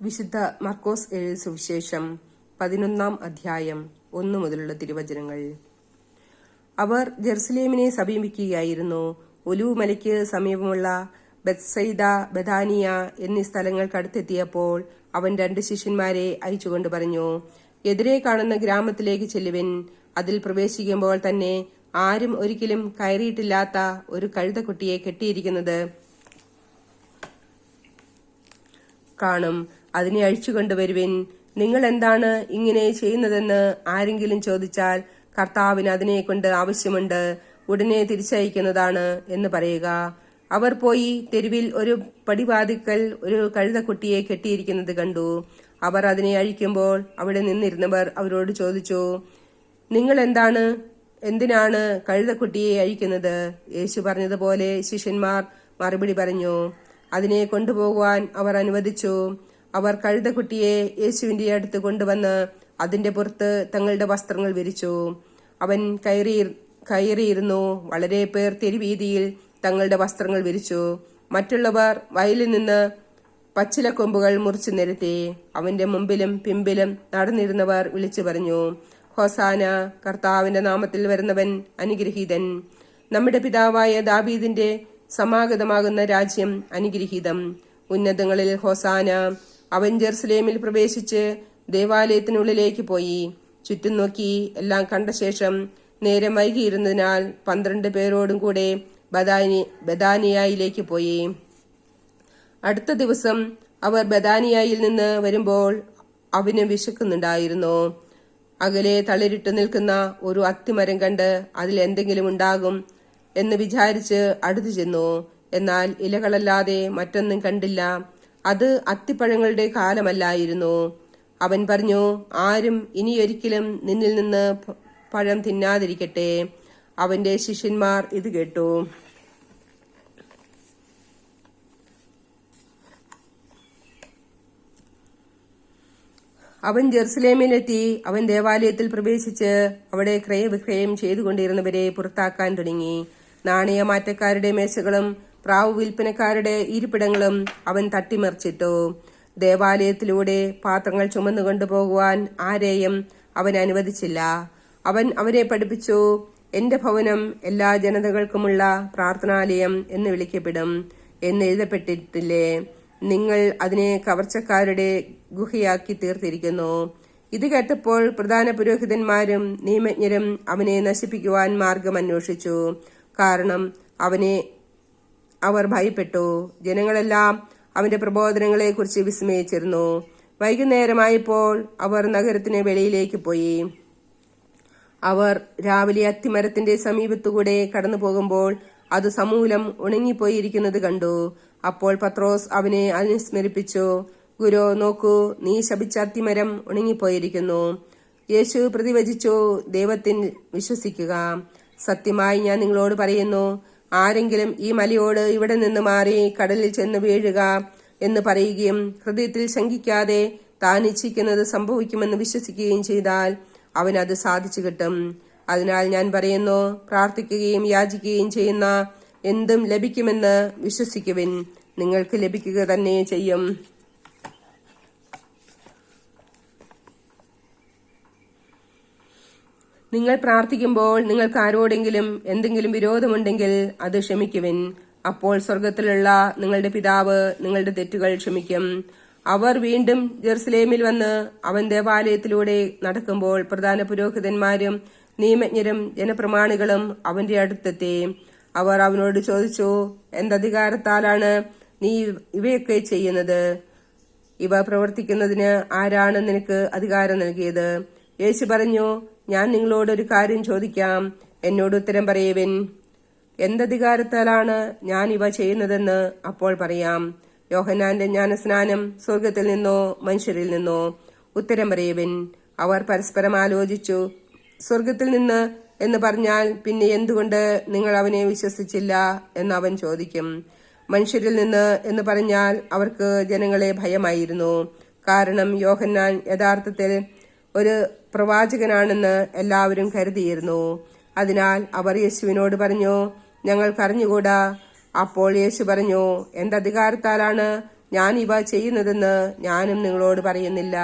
വിശുദ്ധ മർക്കോസ് എഴുതിയ സുവിശേഷം 11-ാം അധ്യായം 1 മുതലുള്ള തിരുവചനങ്ങൾ. അവർ ജെറുസലേമിനെ സമീപിക്കുകയായിരുന്നു. ഒലിവുമലയ്ക്ക് സമീപമുള്ള ബെത്സയിദ, ബെഥാനിയ എന്നീ സ്ഥലങ്ങൾക്കടുത്തെത്തിയപ്പോൾ അവൻ 2 ശിഷ്യന്മാരെ അയച്ചുകൊണ്ട് പറഞ്ഞു, എതിരെ കാണുന്ന ഗ്രാമത്തിലേക്ക് ചെല്ലുവിൻ. അതിൽ പ്രവേശിക്കുമ്പോൾ തന്നെ ആരും ഒരിക്കലും കയറിയിട്ടില്ലാത്ത ഒരു കഴുതക്കുട്ടിയെ കെട്ടിയിരിക്കുന്നത് കാണും. അതിനെ അഴിച്ചുകൊണ്ടുവരുവിൻ. നിങ്ങൾ എന്താണ് ഇങ്ങനെ ചെയ്യുന്നതെന്ന് ആരെങ്കിലും ചോദിച്ചാൽ കർത്താവിന് അതിനെ കൊണ്ട് ആവശ്യമുണ്ട്, ഉടനെ തിരിച്ചയക്കുന്നതാണ് എന്ന് പറയുക. അവർ പോയി തെരുവിൽ ഒരു പടിവാതിക്കൽ ഒരു കഴുതക്കുട്ടിയെ കെട്ടിയിരിക്കുന്നത് കണ്ടു. അവർ അതിനെ അഴിക്കുമ്പോൾ അവിടെ നിന്നിരുന്നവർ അവരോട് ചോദിച്ചു, നിങ്ങൾ എന്തിനാണ് കഴുതക്കുട്ടിയെ അഴിക്കുന്നത്? യേശു പറഞ്ഞതുപോലെ ശിഷ്യന്മാർ മറുപടി പറഞ്ഞു. അതിനെ കൊണ്ടുപോകുവാൻ അവർ അനുവദിച്ചു. അവർ കഴുതക്കുട്ടിയെ യേശുവിന്റെ അടുത്ത് കൊണ്ടുവന്ന് അതിന്റെ പുറത്ത് തങ്ങളുടെ വസ്ത്രങ്ങൾ വിരിച്ചു. അവൻ കയറിയിരുന്നു. വളരെ പേർ തെരുവീതിയിൽ തങ്ങളുടെ വസ്ത്രങ്ങൾ വിരിച്ചു. മറ്റുള്ളവർ വയലിൽ നിന്ന് പച്ചിലക്കൊമ്പുകൾ മുറിച്ചു നിരത്തി. അവന്റെ മുമ്പിലും പിമ്പിലും നടന്നിരുന്നവർ വിളിച്ചു പറഞ്ഞു, ഹോസാന, കർത്താവിന്റെ നാമത്തിൽ വരുന്നവൻ അനുഗ്രഹീതൻ. നമ്മുടെ പിതാവായ ദാവീദിന്റെ സമാഗതമാകുന്ന രാജ്യം അനുഗ്രഹീതം. ഉന്നതങ്ങളിൽ ഹോസാന. അവൻ ജെറുസലേമിൽ പ്രവേശിച്ച് ദേവാലയത്തിനുള്ളിലേക്ക് പോയി. ചുറ്റും നോക്കി എല്ലാം കണ്ട ശേഷം നേരം വൈകിയിരുന്നതിനാൽ 12 പേരോടും കൂടെ ബദാനിയയിലേക്ക് പോയി. അടുത്ത ദിവസം അവർ ബദാനിയയിൽ നിന്ന് വരുമ്പോൾ അവന് വിശക്കുന്നുണ്ടായിരുന്നു. അകലെ തളിരിട്ട് നിൽക്കുന്ന ഒരു അത്തിമരം കണ്ട് അതിൽ എന്തെങ്കിലും ഉണ്ടാകും എന്ന് വിചാരിച്ച് അടുത്തു ചെന്നു. എന്നാൽ ഇലകളല്ലാതെ മറ്റൊന്നും കണ്ടില്ല. അത് അത്തിപ്പഴങ്ങളുടെ കാലമല്ലായിരുന്നു. അവൻ പറഞ്ഞു, ആരും ഇനിയൊരിക്കലും നിന്നിൽ നിന്ന് പഴം തിന്നാതിരിക്കട്ടെ. അവന്റെ ശിഷ്യന്മാർ ഇത് കേട്ടു. അവൻ ജെറുസലേമിലെത്തി. അവൻ ദേവാലയത്തിൽ പ്രവേശിച്ച് അവിടെ ക്രയവിക്രയം ചെയ്തുകൊണ്ടിരുന്നവരെ പുറത്താക്കാൻ തുടങ്ങി. നാണയമാറ്റക്കാരുടെ മേശകളും പ്രാവ് വിൽപ്പനക്കാരുടെ ഇരിപ്പിടങ്ങളും അവൻ തട്ടിമറിച്ചിട്ടു. ദേവാലയത്തിലൂടെ പാത്രങ്ങൾ ചുമന്നുകൊണ്ടു പോകുവാൻ ആരെയും അവൻ അനുവദിച്ചില്ല. അവൻ അവരെ പഠിപ്പിച്ചു, എന്റെ ഭവനം എല്ലാ ജനതകൾക്കുമുള്ള പ്രാർത്ഥനാലയം എന്ന് വിളിക്കപ്പെടും എന്ന് എഴുതപ്പെട്ടിട്ടില്ലേ? നിങ്ങൾ അതിനെ കവർച്ചക്കാരുടെ ഗുഹയാക്കി തീർത്തിരിക്കുന്നു. ഇത് കേട്ടപ്പോൾ പ്രധാന പുരോഹിതന്മാരും നിയമജ്ഞരും അവനെ നശിപ്പിക്കുവാൻ മാർഗം അന്വേഷിച്ചു. കാരണം അവനെ അവർ ഭയപ്പെട്ടു. ജനങ്ങളെല്ലാം അവന്റെ പ്രബോധനങ്ങളെ കുറിച്ച് വിസ്മയിച്ചിരുന്നു. വൈകുന്നേരമായപ്പോൾ അവർ നഗരത്തിന് വെളിയിലേക്ക് പോയി. അവർ രാവിലെ അത്തിമരത്തിന്റെ സമീപത്തുകൂടെ കടന്നു പോകുമ്പോൾ അത് സമൂലം ഉണങ്ങിപ്പോയിരിക്കുന്നത് കണ്ടു. അപ്പോൾ പത്രോസ് അവനെ അനുസ്മരിപ്പിച്ചു, ഗുരു, നോക്കൂ, നീ ശപിച്ച അത്തിമരം ഉണങ്ങിപ്പോയിരിക്കുന്നു. യേശു പ്രതിവചിച്ചു, ദൈവത്തിൽ വിശ്വസിക്കുക. സത്യമായി ഞാൻ നിങ്ങളോട് പറയുന്നു, ആരെങ്കിലും ഈ മലയോട് ഇവിടെ നിന്ന് മാറി കടലിൽ ചെന്ന് വീഴുക എന്ന് പറയുകയും ഹൃദയത്തിൽ ശങ്കിക്കാതെ താൻ ഇച്ഛിക്കുന്നത് സംഭവിക്കുമെന്ന് വിശ്വസിക്കുകയും ചെയ്താൽ അവനത് സാധിച്ചു കിട്ടും. അതിനാൽ ഞാൻ പറയുന്നു, പ്രാർത്ഥിക്കുകയും യാചിക്കുകയും ചെയ്യുന്ന എന്തും ലഭിക്കുമെന്ന് വിശ്വസിക്കുവിൻ, നിങ്ങൾക്ക് ലഭിക്കുക തന്നെ ചെയ്യും. നിങ്ങൾ പ്രാർത്ഥിക്കുമ്പോൾ നിങ്ങൾക്ക് ആരോടെങ്കിലും എന്തെങ്കിലും വിരോധമുണ്ടെങ്കിൽ അത് ക്ഷമിക്കുവിൻ. അപ്പോൾ സ്വർഗത്തിലുള്ള നിങ്ങളുടെ പിതാവ് നിങ്ങളുടെ തെറ്റുകൾ ക്ഷമിക്കും. അവർ വീണ്ടും ജെറുസലേമിൽ വന്ന് അവൻ ദേവാലയത്തിലൂടെ നടക്കുമ്പോൾ പ്രധാന പുരോഹിതന്മാരും നിയമജ്ഞരും ജനപ്രമാണികളും അവന്റെ അടുത്തെത്തി. അവർ അവനോട് ചോദിച്ചു, എന്തധികാരത്താലാണ് നീ ഇവയൊക്കെ ചെയ്യുന്നത്? ഇവ പ്രവർത്തിക്കുന്നതിന് ആരാണ് നിനക്ക് അധികാരം നൽകിയത്? യേശു പറഞ്ഞു, ഞാൻ നിങ്ങളോടൊരു കാര്യം ചോദിക്കാം, എന്നോട് ഉത്തരം പറയുവിൻ. എന്തധികാരത്താലാണ് ഞാൻ ഇവ ചെയ്യുന്നതെന്ന് അപ്പോൾ പറയാം. യോഹന്നാന്റെ ജ്ഞാനസ്നാനം സ്വർഗത്തിൽ നിന്നോ മനുഷ്യരിൽ നിന്നോ? ഉത്തരം പറയുവിൻ. അവർ പരസ്പരം ആലോചിച്ചു. സ്വർഗത്തിൽ നിന്ന് എന്ന് പറഞ്ഞാൽ പിന്നെ എന്തുകൊണ്ട് നിങ്ങൾ അവനെ വിശ്വസിച്ചില്ല എന്ന് അവൻ ചോദിക്കും. മനുഷ്യരിൽ നിന്ന് എന്ന് പറഞ്ഞാൽ അവർക്ക് ജനങ്ങളെ ഭയമായിരുന്നു. കാരണം യോഹന്നാൻ യഥാർത്ഥത്തിൽ ഒരു പ്രവാചകനാണെന്ന് എല്ലാവരും കരുതിയിരുന്നു. അതിനാൽ അവർ യേശുവിനോട് പറഞ്ഞു, ഞങ്ങൾക്കറിഞ്ഞുകൂടാ. അപ്പോൾ യേശു പറഞ്ഞു, എന്തധികാരത്താലാണ് ഞാൻ ഇവ ചെയ്യുന്നതെന്ന് ഞാനും നിങ്ങളോട് പറയുന്നില്ല.